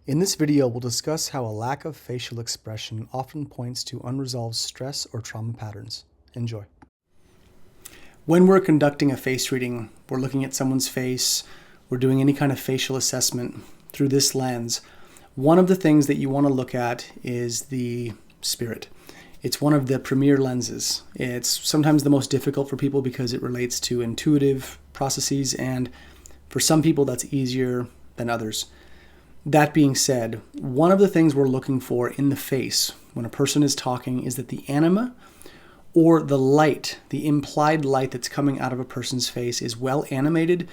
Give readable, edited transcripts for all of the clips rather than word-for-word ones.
In this video, we'll discuss how a lack of facial expression often points to unresolved stress or trauma patterns. Enjoy. When we're conducting a face reading, we're looking at someone's face, we're doing any kind of facial assessment through this lens. One of the things that you want to look at is the spirit. It's one of the premier lenses. It's sometimes the most difficult for people because it relates to intuitive processes, and for some people that's easier than others. That being said, one of the things we're looking for in the face when a person is talking is that the anima or the light, the implied light that's coming out of a person's face is well animated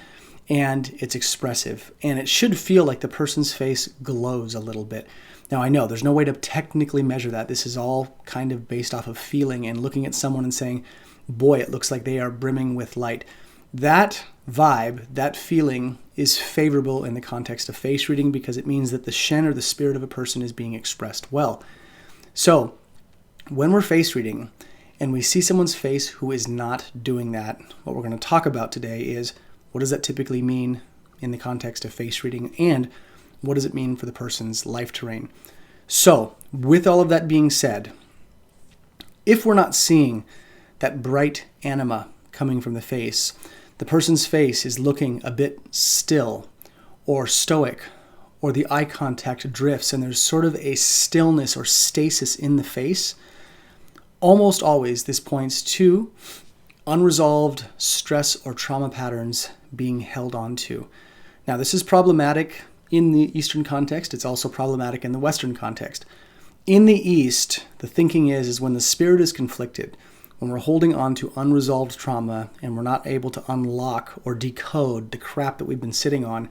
and it's expressive. And it should feel like the person's face glows a little bit. Now I know there's no way to technically measure that. This is all kind of based off of feeling and looking at someone and saying, boy, it looks like they are brimming with light. That vibe, that feeling is favorable in the context of face reading because it means that the shen or the spirit of a person is being expressed well. So when we're face reading and we see someone's face who is not doing that, what we're going to talk about today is what does that typically mean in the context of face reading and what does it mean for the person's life terrain. So with all of that being said, if we're not seeing that bright anima coming from the face, the person's face is looking a bit still or stoic, or the eye contact drifts and there's sort of a stillness or stasis in the face, almost always this points to unresolved stress or trauma patterns being held on to. Now, this is problematic in the Eastern context. It's also problematic in the Western context. In the East, the thinking is when the spirit is conflicted, when we're holding on to unresolved trauma and we're not able to unlock or decode the crap that we've been sitting on,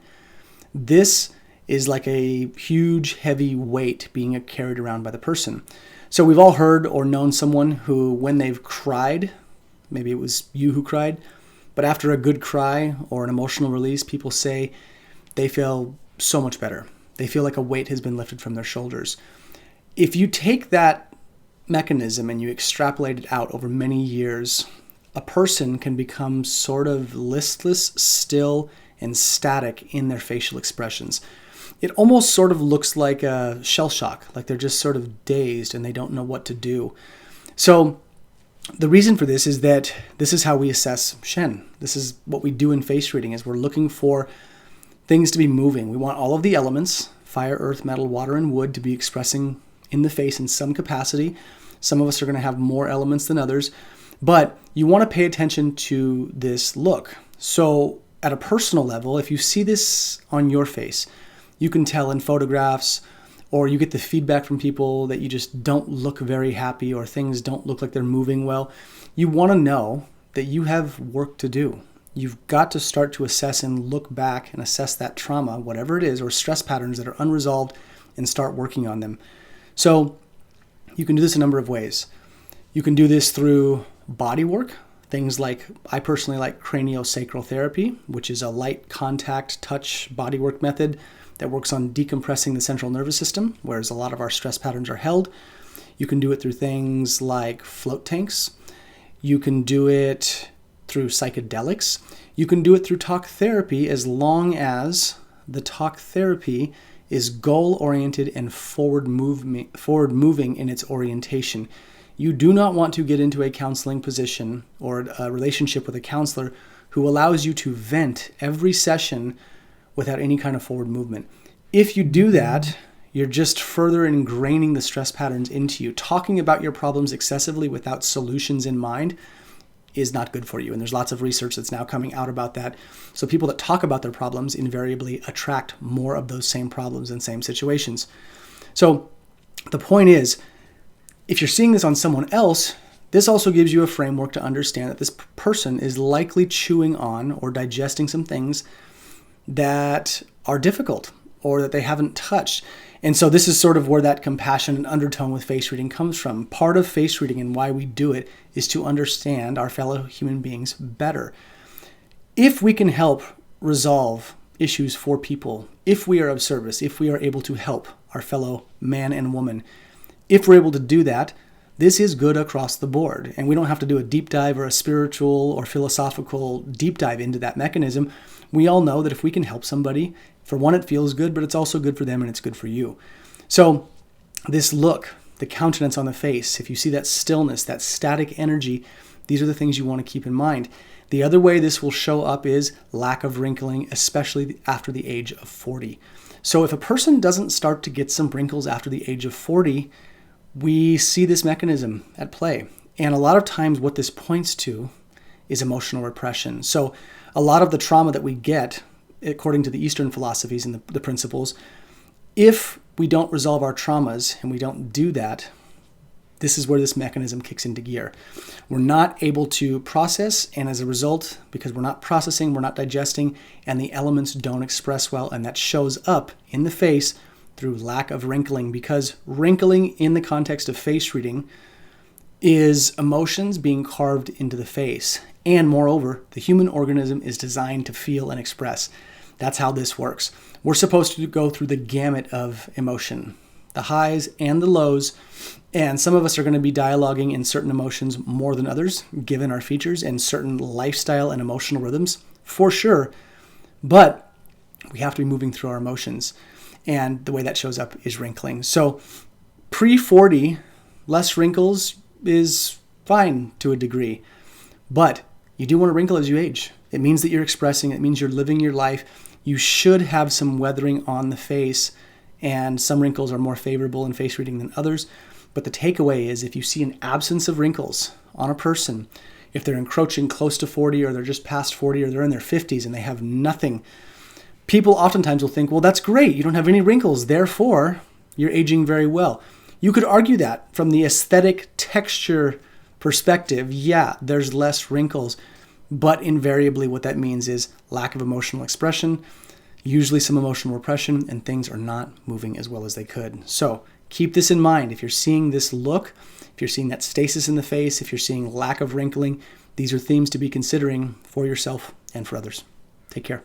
this is like a huge, heavy weight being carried around by the person. So we've all heard or known someone who, when they've cried, maybe it was you who cried, but after a good cry or an emotional release, people say they feel so much better. They feel like a weight has been lifted from their shoulders. If you take that mechanism and you extrapolate it out over many years, a person can become sort of listless, still, and static in their facial expressions. It almost sort of looks like a shell shock, like they're just sort of dazed and they don't know what to do. So the reason for this is that this is how we assess Shen. This is what we do in face reading, is we're looking for things to be moving. We want all of the elements, fire, earth, metal, water, and wood, to be expressing in the face in some capacity. Some of us are going to have more elements than others, but you want to pay attention to this look. So at a personal level, if you see this on your face, you can tell in photographs, or you get the feedback from people that you just don't look very happy or things don't look like they're moving well. You want to know that you have work to do. You've got to start to assess and look back and assess that trauma, whatever it is, or stress patterns that are unresolved, and start working on them. So you can do this a number of ways. You can do this through body work, things like, I personally like craniosacral therapy, which is a light contact touch body work method that works on decompressing the central nervous system, whereas a lot of our stress patterns are held. You can do it through things like float tanks. You can do it through psychedelics. You can do it through talk therapy, as long as the talk therapy is goal-oriented and forward-moving in its orientation. You do not want to get into a counseling position or a relationship with a counselor who allows you to vent every session without any kind of forward movement. If you do that, you're just further ingraining the stress patterns into you. Talking about your problems excessively without solutions in mind is not good for you. And there's lots of research that's now coming out about that. So people that talk about their problems invariably attract more of those same problems and same situations. So the point is, if you're seeing this on someone else, this also gives you a framework to understand that this person is likely chewing on or digesting some things that are difficult or that they haven't touched. And so this is sort of where that compassion and undertone with face reading comes from. Part of face reading and why we do it is to understand our fellow human beings better. If we can help resolve issues for people, if we are of service, if we are able to help our fellow man and woman, if we're able to do that, this is good across the board. And we don't have to do a deep dive or a spiritual or philosophical deep dive into that mechanism. We all know that if we can help somebody, for one, it feels good, but it's also good for them and it's good for you. So this look, the countenance on the face, if you see that stillness, that static energy, these are the things you want to keep in mind. The other way this will show up is lack of wrinkling, especially after the age of 40. So if a person doesn't start to get some wrinkles after the age of 40, we see this mechanism at play. And a lot of times what this points to is emotional repression. So a lot of the trauma that we get, according to the Eastern philosophies and the principles, if we don't resolve our traumas and we don't do that, this is where this mechanism kicks into gear. We're not able to process, and as a result, because we're not processing, we're not digesting, and the elements don't express well, and that shows up in the face through lack of wrinkling, because wrinkling in the context of face reading is emotions being carved into the face. And moreover, the human organism is designed to feel and express. That's how this works. We're supposed to go through the gamut of emotion, the highs and the lows, and some of us are going to be dialoguing in certain emotions more than others, given our features and certain lifestyle and emotional rhythms, for sure. But we have to be moving through our emotions, and the way that shows up is wrinkling. So pre-40, less wrinkles is fine to a degree, but you do want to wrinkle as you age. It means that you're expressing, it means you're living your life. You should have some weathering on the face, and some wrinkles are more favorable in face reading than others. But the takeaway is, if you see an absence of wrinkles on a person, if they're encroaching close to 40 or they're just past 40 or they're in their 50s and they have nothing, people oftentimes will think, well, that's great. You don't have any wrinkles. Therefore, you're aging very well. You could argue that from the aesthetic texture perspective, yeah, there's less wrinkles. But invariably what that means is lack of emotional expression, usually some emotional repression, and things are not moving as well as they could. So keep this in mind. If you're seeing this look, if you're seeing that stasis in the face, if you're seeing lack of wrinkling, these are themes to be considering for yourself and for others. Take care.